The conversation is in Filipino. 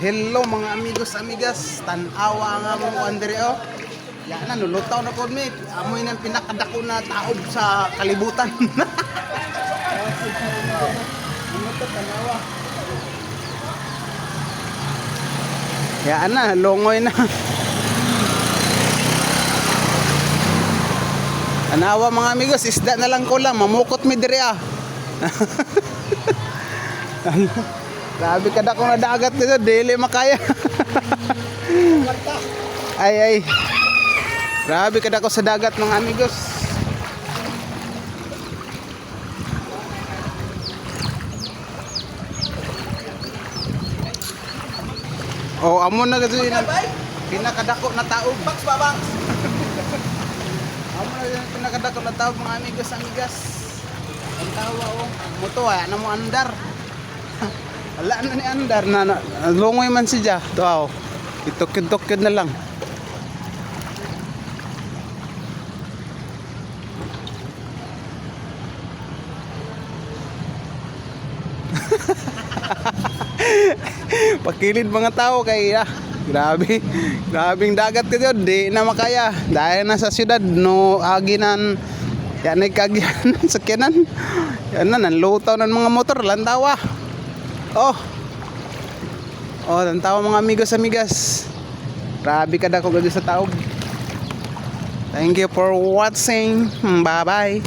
Hello mga amigos, amigas. Tanawa nga mo Andre oh. Yan na nulutaw na ko mi. Amoy nang pinakadako na taob sa kalibutan. Tanawa. Yan na, longoy na. Tanawa mga amigos, isda na lang ko lang, mamukot mi diri ah. Grabe kada ko na dagat dito, dili makaya. Ay. Grabe kada ko sa dagat mga amigos. Oh, amo na gado yun. Pinakadako na taog. Box ba bang? Amo na yun pinakadako na taog mga amigos, amigas. Ang tawa oh. Muto ay na mo andar. Wala na ni andar na lungoy man siya. Tuaw. Itukid-tukid na lang. Pakilid mga tao kay grabing dagat dito, di na makaya dahil nasa syudad no aginan yan ay kagyan sakyanan yan na nanlutaw ng mga motor lantawa. Oh, lantawa mga amigos, amigas. Grabe kada ko gado sa taog. Thank you for watching. Bye bye.